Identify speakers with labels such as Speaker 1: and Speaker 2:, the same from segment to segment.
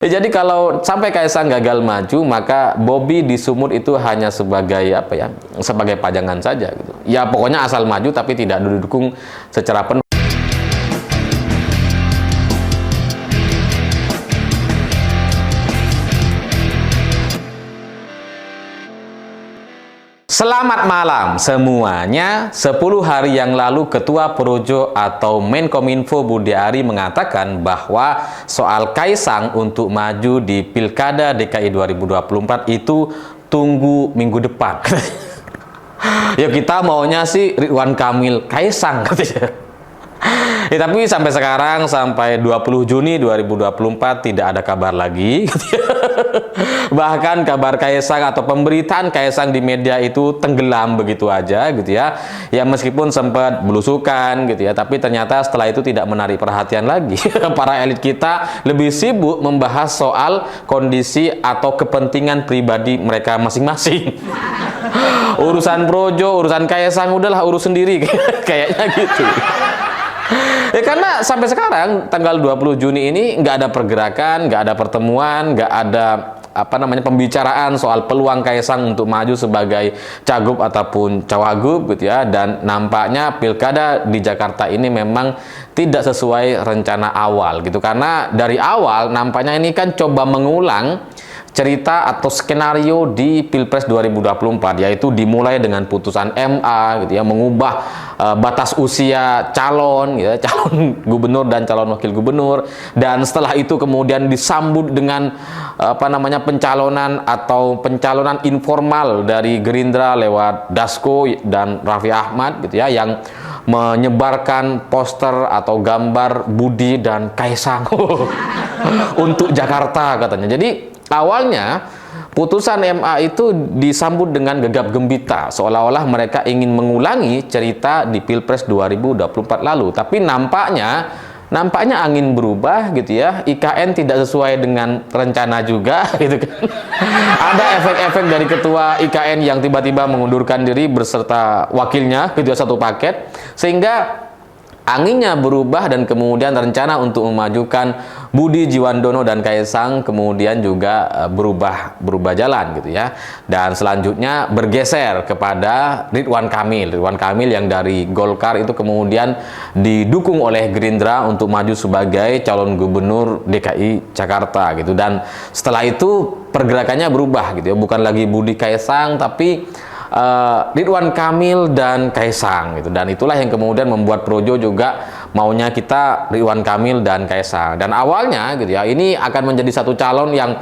Speaker 1: Ya, jadi kalau sampai Kaisang gagal maju, maka Bobi di sumut itu hanya sebagai apa ya? Sebagai pajangan saja gitu. Ya pokoknya asal maju tapi tidak didukung secara penuh. Selamat malam semuanya. 10 hari yang lalu Ketua Projo atau Menkominfo Budi Ari mengatakan bahwa soal Kaisang untuk maju di Pilkada DKI 2024 itu tunggu minggu depan. Ya kita maunya sih Ridwan Kamil Kaisang katanya. Ya, tapi sampai sekarang, sampai 20 Juni 2024 tidak ada kabar lagi. Bahkan kabar Kaisang atau pemberitaan Kaisang di media itu tenggelam begitu aja gitu ya. Ya meskipun sempat belusukan gitu ya, tapi ternyata setelah itu tidak menarik perhatian lagi. Para elit kita lebih sibuk membahas soal kondisi atau kepentingan pribadi mereka masing-masing. Urusan Projo, urusan Kaisang udahlah urus sendiri kayaknya gitu. Ya karena sampai sekarang tanggal 20 Juni ini nggak ada pergerakan, nggak ada pertemuan, nggak ada pembicaraan soal peluang Kaisang untuk maju sebagai cagup ataupun cawagup gitu ya. Dan nampaknya pilkada di Jakarta ini memang tidak sesuai rencana awal gitu, karena dari awal nampaknya ini kan coba mengulang cerita atau skenario di Pilpres 2024, yaitu dimulai dengan putusan MA gitu ya, mengubah batas usia calon ya, calon gubernur dan calon wakil gubernur, dan setelah itu kemudian disambut dengan pencalonan atau pencalonan informal dari Gerindra lewat Dasko dan Raffi Ahmad gitu ya, yang menyebarkan poster atau gambar Budi dan Kaisang untuk Jakarta katanya. Jadi awalnya putusan MA itu disambut dengan gegap gembita, seolah-olah mereka ingin mengulangi cerita di Pilpres 2024 lalu. Tapi nampaknya angin berubah gitu ya. IKN tidak sesuai dengan rencana juga gitu kan. Ada efek-efek dari ketua IKN yang tiba-tiba mengundurkan diri beserta wakilnya gitu ya, satu paket, sehingga anginnya berubah dan kemudian rencana untuk memajukan Budi Jiwandono dan Kaisang kemudian juga berubah jalan gitu ya. Dan selanjutnya bergeser kepada Ridwan Kamil yang dari Golkar itu kemudian didukung oleh Gerindra untuk maju sebagai calon gubernur DKI Jakarta gitu. Dan setelah itu pergerakannya berubah gitu ya, bukan lagi Budi Kaisang tapi Ridwan Kamil dan Kaisang gitu. Dan itulah yang kemudian membuat Projo juga maunya kita Ridwan Kamil dan Kaisang. Dan awalnya gitu ya, ini akan menjadi satu calon yang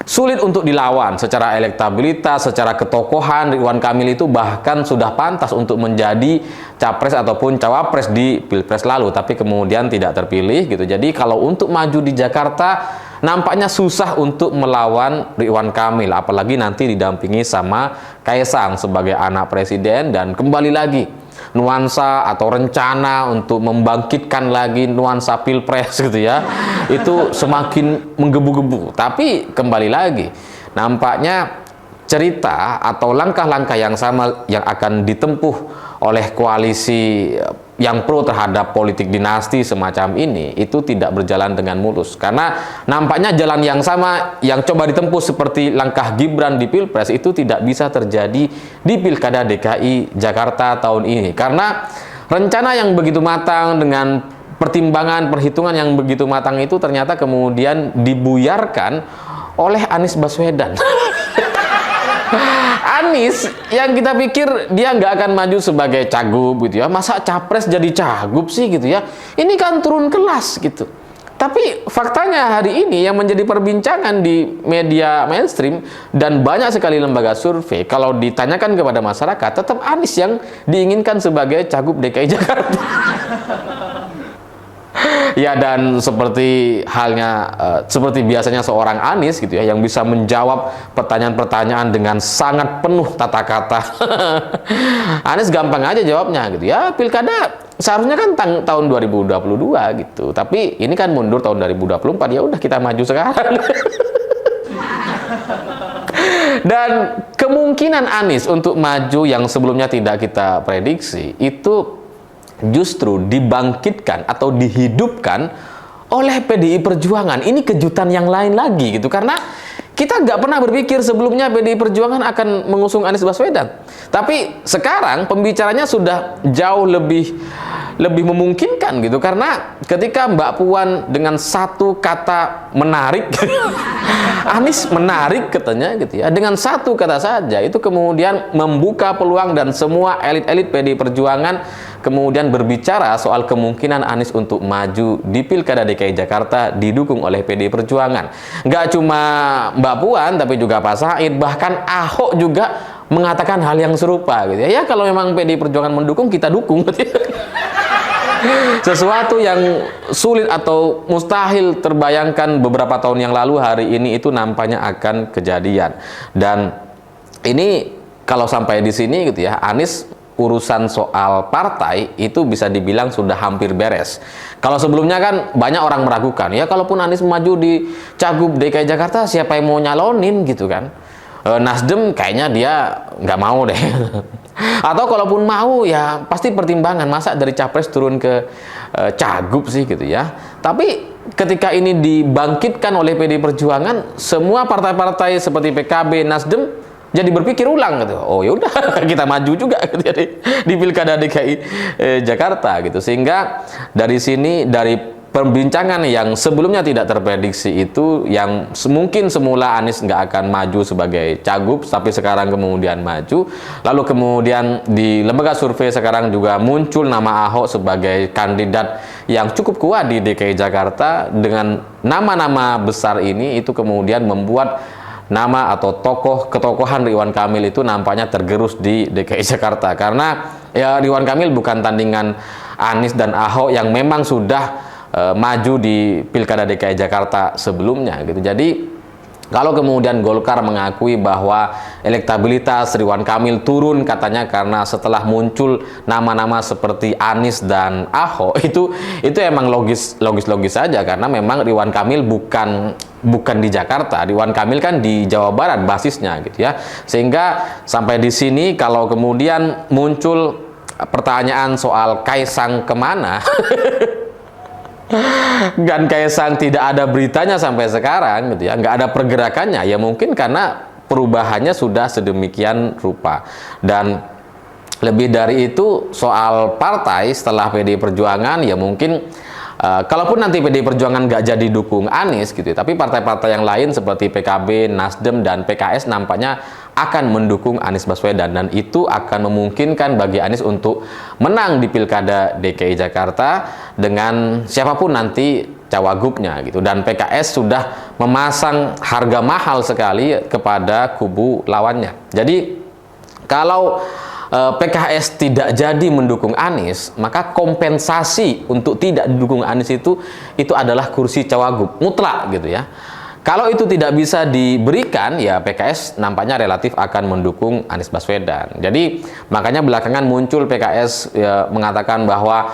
Speaker 1: sulit untuk dilawan secara elektabilitas, secara ketokohan. Ridwan Kamil itu bahkan sudah pantas untuk menjadi capres ataupun cawapres di Pilpres lalu, tapi kemudian tidak terpilih gitu. Jadi kalau untuk maju di Jakarta nampaknya susah untuk melawan Ridwan Kamil, apalagi nanti didampingi sama Kaisang sebagai anak presiden. Dan kembali lagi nuansa atau rencana untuk membangkitkan lagi nuansa Pilpres gitu ya, itu semakin menggebu-gebu. Tapi kembali lagi nampaknya cerita atau langkah-langkah yang sama yang akan ditempuh oleh koalisi yang pro terhadap politik dinasti semacam ini itu tidak berjalan dengan mulus, karena nampaknya jalan yang sama yang coba ditempuh seperti langkah Gibran di Pilpres itu tidak bisa terjadi di Pilkada DKI Jakarta tahun ini, karena rencana yang begitu matang dengan pertimbangan perhitungan yang begitu matang itu ternyata kemudian dibuyarkan oleh Anies Baswedan. Anies yang kita pikir dia nggak akan maju sebagai cagup gitu ya, masa capres jadi cagup sih gitu ya, ini kan turun kelas gitu. Tapi faktanya hari ini yang menjadi perbincangan di media mainstream dan banyak sekali lembaga survei, kalau ditanyakan kepada masyarakat, tetap Anies yang diinginkan sebagai cagup DKI Jakarta. Ya, dan seperti halnya seperti biasanya seorang Anies gitu ya, yang bisa menjawab pertanyaan-pertanyaan dengan sangat penuh tata kata. Anies gampang aja jawabnya gitu ya, pilkada seharusnya kan tahun 2022 gitu, tapi ini kan mundur tahun 2024, ya udah kita maju sekarang. Dan kemungkinan Anies untuk maju yang sebelumnya tidak kita prediksi itu justru dibangkitkan atau dihidupkan oleh PDI Perjuangan. Ini kejutan yang lain lagi gitu, karena kita nggak pernah berpikir sebelumnya PDI Perjuangan akan mengusung Anies Baswedan. Tapi sekarang pembicaranya sudah jauh lebih memungkinkan gitu, karena ketika Mbak Puan dengan satu kata menarik, Anies menarik katanya gitu ya, dengan satu kata saja itu kemudian membuka peluang dan semua elit-elit PDI Perjuangan kemudian berbicara soal kemungkinan Anies untuk maju di Pilkada DKI Jakarta didukung oleh PDI Perjuangan. Nggak cuma Mbak Puan, tapi juga Pak Said, bahkan Ahok juga mengatakan hal yang serupa gitu ya. Ya kalau memang PDI Perjuangan mendukung, kita dukung gitu ya. Sesuatu yang sulit atau mustahil terbayangkan beberapa tahun yang lalu, hari ini itu nampaknya akan kejadian. Dan ini kalau sampai di sini gitu ya, Anies urusan soal partai itu bisa dibilang sudah hampir beres. Kalau sebelumnya kan banyak orang meragukan, ya kalaupun Anies maju di Cagup DKI Jakarta, siapa yang mau nyalonin gitu kan. Nasdem kayaknya dia nggak mau deh. Atau kalaupun mau ya pasti pertimbangan, masa dari Capres turun ke Cagup sih gitu ya. Tapi ketika ini dibangkitkan oleh PDI Perjuangan, semua partai-partai seperti PKB, Nasdem jadi berpikir ulang gitu. Oh ya udah, kita maju juga gitu, di Pilkada DKI Jakarta gitu. Sehingga dari sini, dari perbincangan yang sebelumnya tidak terprediksi itu, yang mungkin semula Anies nggak akan maju sebagai Cagup, tapi sekarang kemudian maju. Lalu kemudian di lembaga survei sekarang juga muncul nama Ahok sebagai kandidat yang cukup kuat di DKI Jakarta. Dengan nama-nama besar ini, itu kemudian membuat nama atau ketokohan Ridwan Kamil itu nampaknya tergerus di DKI Jakarta, karena ya Ridwan Kamil bukan tandingan Anies dan Ahok yang memang sudah maju di Pilkada DKI Jakarta sebelumnya gitu. Jadi kalau kemudian Golkar mengakui bahwa elektabilitas Ridwan Kamil turun katanya karena setelah muncul nama-nama seperti Anies dan Ahok, itu emang logis saja, karena memang Ridwan Kamil bukan di Jakarta. Ridwan Kamil kan di Jawa Barat basisnya gitu ya. Sehingga sampai di sini kalau kemudian muncul pertanyaan soal Kaisang kemana, dan Kaisang tidak ada beritanya sampai sekarang gitu ya, nggak ada pergerakannya, ya mungkin karena perubahannya sudah sedemikian rupa. Dan lebih dari itu, soal partai setelah PDI Perjuangan, ya mungkin kalaupun nanti PDI Perjuangan nggak jadi dukung Anies gitu ya, tapi partai-partai yang lain seperti PKB, Nasdem, dan PKS nampaknya akan mendukung Anies Baswedan, dan itu akan memungkinkan bagi Anies untuk menang di Pilkada DKI Jakarta dengan siapapun nanti cawagupnya gitu. Dan PKS sudah memasang harga mahal sekali kepada kubu lawannya. Jadi kalau PKS tidak jadi mendukung Anies, maka kompensasi untuk tidak didukung Anies itu adalah kursi cawagup mutlak gitu ya. Kalau itu tidak bisa diberikan, ya PKS nampaknya relatif akan mendukung Anies Baswedan. Jadi makanya belakangan muncul PKS ya, mengatakan bahwa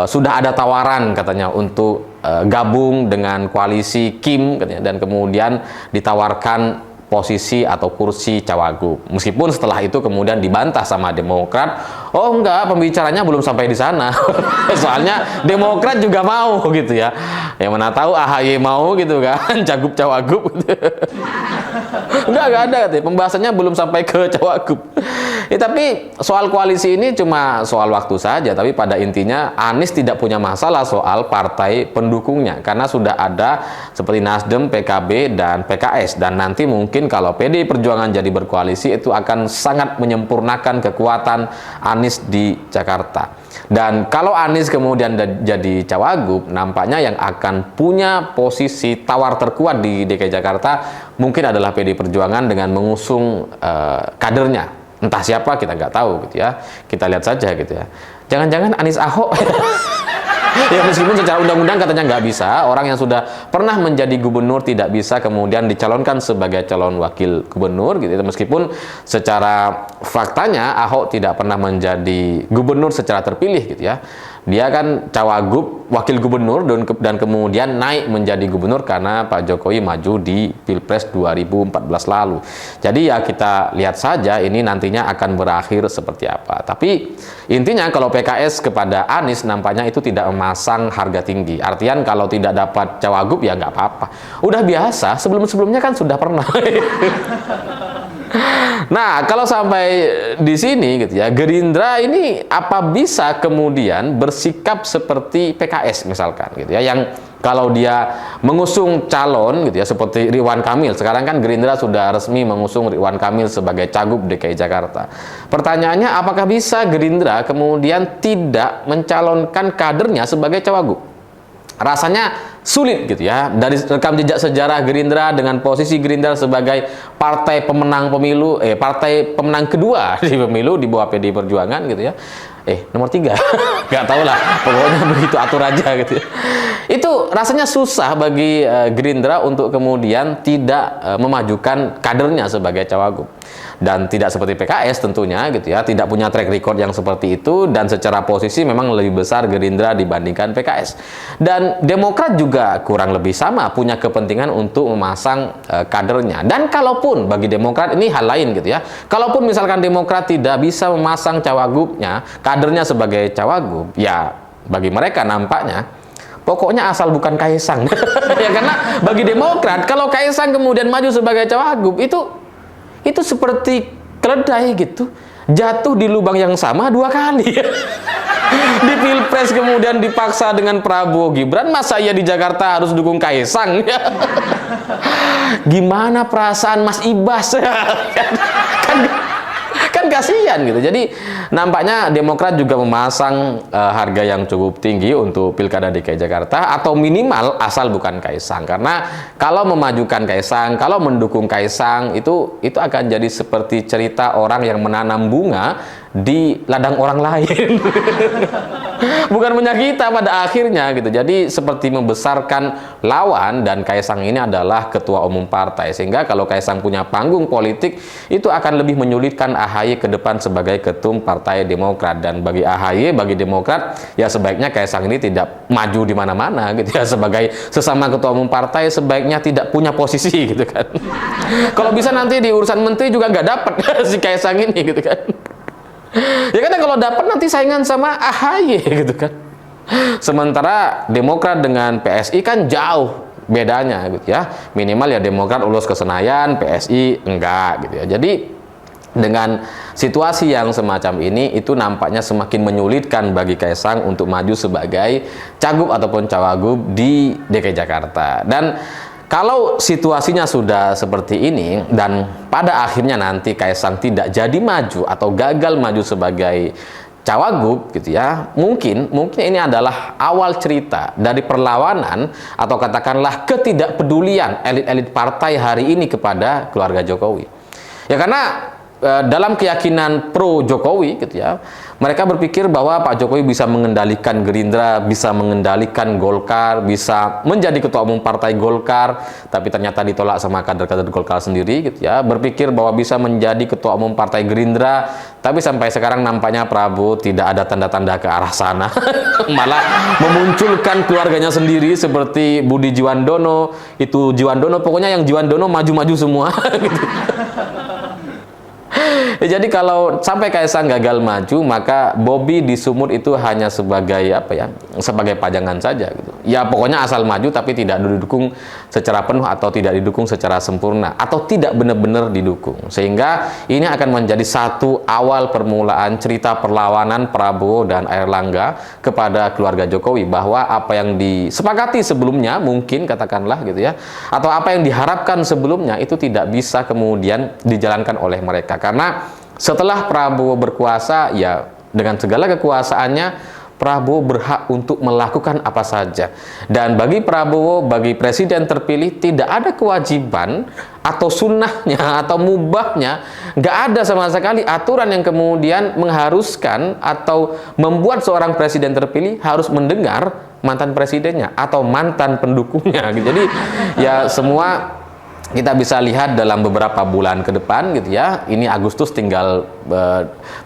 Speaker 1: sudah ada tawaran katanya untuk gabung dengan koalisi Kim katanya, dan kemudian ditawarkan posisi atau kursi cawagup. Meskipun setelah itu kemudian dibantah sama Demokrat, oh enggak, pembicaranya belum sampai di sana. Soalnya Demokrat juga mau gitu ya. Yang mana tahu AHY mau gitu kan, cagup cawagup gitu. Enggak ada katanya, pembahasannya belum sampai ke cawagup. Tapi soal koalisi ini cuma soal waktu saja, tapi pada intinya Anies tidak punya masalah soal partai pendukungnya, karena sudah ada seperti Nasdem, PKB, dan PKS, dan nanti mungkin kalau PDI Perjuangan jadi berkoalisi itu akan sangat menyempurnakan kekuatan Anies di Jakarta. Dan kalau Anies kemudian jadi cawagup, nampaknya yang akan punya posisi tawar terkuat di DKI Jakarta mungkin adalah PDI Perjuangan dengan mengusung kadernya. Entah siapa kita nggak tahu gitu ya. Kita lihat saja gitu ya. Jangan-jangan Anies Ahok. Ya meskipun secara undang-undang katanya nggak bisa, orang yang sudah pernah menjadi gubernur tidak bisa kemudian dicalonkan sebagai calon wakil gubernur gitu. Meskipun secara faktanya Ahok tidak pernah menjadi gubernur secara terpilih gitu ya. Dia kan cawagup, wakil gubernur, dan kemudian naik menjadi gubernur karena Pak Jokowi maju di Pilpres 2014 lalu. Jadi ya kita lihat saja ini nantinya akan berakhir seperti apa. Tapi intinya kalau PKS kepada Anies nampaknya itu tidak memasang harga tinggi. Artian kalau tidak dapat cawagup ya nggak apa-apa. Udah biasa, sebelum-sebelumnya kan sudah pernah. Nah, kalau sampai di sini gitu ya, Gerindra ini apa bisa kemudian bersikap seperti PKS misalkan gitu ya, yang kalau dia mengusung calon gitu ya seperti Ridwan Kamil. Sekarang kan Gerindra sudah resmi mengusung Ridwan Kamil sebagai cagup DKI Jakarta. Pertanyaannya, apakah bisa Gerindra kemudian tidak mencalonkan kadernya sebagai cawagup? Rasanya sulit gitu ya. Dari rekam jejak sejarah Gerindra dengan posisi Gerindra sebagai partai pemenang pemilu, partai pemenang kedua di pemilu di bawah PDI Perjuangan gitu ya. Nomor 3 nggak tahu lah, pokoknya begitu atur aja gitu ya. Itu rasanya susah bagi Gerindra untuk kemudian tidak memajukan kadernya sebagai cawagup. Dan tidak seperti PKS tentunya gitu ya, tidak punya track record yang seperti itu, dan secara posisi memang lebih besar Gerindra dibandingkan PKS. Dan Demokrat juga kurang lebih sama, punya kepentingan untuk memasang kadernya. Dan kalaupun bagi Demokrat ini hal lain gitu ya, kalaupun misalkan Demokrat tidak bisa memasang cawagupnya, kadernya sebagai cawagup, ya bagi mereka nampaknya pokoknya asal bukan Kaisang. Ya, karena bagi Demokrat kalau Kaisang kemudian maju sebagai cawagup itu seperti keledai gitu, jatuh di lubang yang sama 2 kali. Di Pilpres kemudian dipaksa dengan Prabowo Gibran, masa ya di Jakarta harus dukung Kaisang? Gimana perasaan Mas Ibas? kan kasihan gitu. Jadi nampaknya Demokrat juga memasang harga yang cukup tinggi untuk Pilkada DKI Jakarta, atau minimal asal bukan Kaisang. Karena kalau memajukan Kaisang, kalau mendukung Kaisang, itu akan jadi seperti cerita orang yang menanam bunga di ladang orang lain. Bukan punya kita pada akhirnya gitu. Jadi seperti membesarkan lawan, dan Kaisang ini adalah ketua umum partai, sehingga kalau Kaisang punya panggung politik itu akan lebih menyulitkan AHY ke depan sebagai ketum Partai Demokrat. Dan bagi AHY, bagi Demokrat, ya sebaiknya Kaisang ini tidak maju di mana-mana gitu ya, sebagai sesama ketua umum partai sebaiknya tidak punya posisi gitu kan. Kalau bisa nanti di urusan menteri juga nggak dapat si Kaisang ini gitu kan. Ya kan, kalau dapat nanti saingan sama AHY gitu kan. Sementara Demokrat dengan PSI kan jauh bedanya gitu ya. Minimal ya Demokrat lulus ke Senayan, PSI enggak gitu ya. Jadi dengan situasi yang semacam ini, itu nampaknya semakin menyulitkan bagi Kaisang untuk maju sebagai cagup ataupun cawagup di DKI Jakarta. Dan kalau situasinya sudah seperti ini, dan pada akhirnya nanti Kaisang tidak jadi maju atau gagal maju sebagai cawagup gitu ya, mungkin ini adalah awal cerita dari perlawanan atau katakanlah ketidakpedulian elit-elit partai hari ini kepada keluarga Jokowi. Ya karena dalam keyakinan pro Jokowi gitu ya, mereka berpikir bahwa Pak Jokowi bisa mengendalikan Gerindra, bisa mengendalikan Golkar, bisa menjadi ketua umum partai Golkar, tapi ternyata ditolak sama kader-kader Golkar sendiri gitu ya. Berpikir bahwa bisa menjadi ketua umum partai Gerindra, tapi sampai sekarang nampaknya Prabowo tidak ada tanda-tanda ke arah sana. Malah memunculkan keluarganya sendiri seperti Budi Jiwandono. Itu Jiwandono, pokoknya yang Jiwandono maju-maju semua gitu. Ya, jadi kalau sampai Kaisang gagal maju, maka Bobi di sumut itu hanya sebagai sebagai pajangan saja gitu. Ya pokoknya asal maju tapi tidak didukung secara penuh, atau tidak didukung secara sempurna, atau tidak benar-benar didukung. Sehingga ini akan menjadi satu awal permulaan cerita perlawanan Prabowo dan Airlangga kepada keluarga Jokowi, bahwa apa yang disepakati sebelumnya mungkin katakanlah gitu ya, atau apa yang diharapkan sebelumnya itu tidak bisa kemudian dijalankan oleh mereka. Karena setelah Prabowo berkuasa, ya dengan segala kekuasaannya, Prabowo berhak untuk melakukan apa saja. Dan bagi Prabowo, bagi presiden terpilih, tidak ada kewajiban atau sunnahnya atau mubahnya, nggak ada sama sekali aturan yang kemudian mengharuskan atau membuat seorang presiden terpilih harus mendengar mantan presidennya atau mantan pendukungnya. Jadi ya semua kita bisa lihat dalam beberapa bulan ke depan gitu ya. Ini Agustus tinggal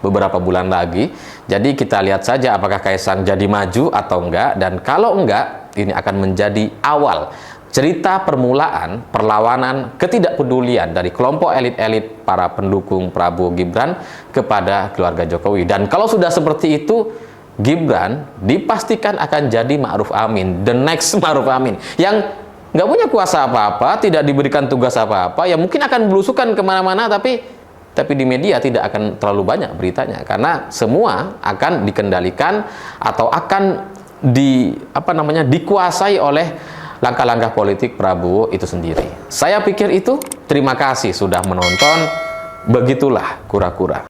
Speaker 1: beberapa bulan lagi. Jadi kita lihat saja apakah Kaisang jadi maju atau enggak, dan kalau enggak, ini akan menjadi awal cerita permulaan perlawanan ketidakpedulian dari kelompok elit-elit para pendukung Prabowo Gibran kepada keluarga Jokowi. Dan kalau sudah seperti itu, Gibran dipastikan akan jadi Ma'ruf Amin, the next Ma'ruf Amin, yang nggak punya kuasa apa-apa, tidak diberikan tugas apa-apa, ya mungkin akan belusukan kemana-mana, tapi di media tidak akan terlalu banyak beritanya, karena semua akan dikendalikan atau akan dikuasai oleh langkah-langkah politik Prabowo itu sendiri. Saya pikir itu. Terima kasih sudah menonton. Begitulah kura-kura.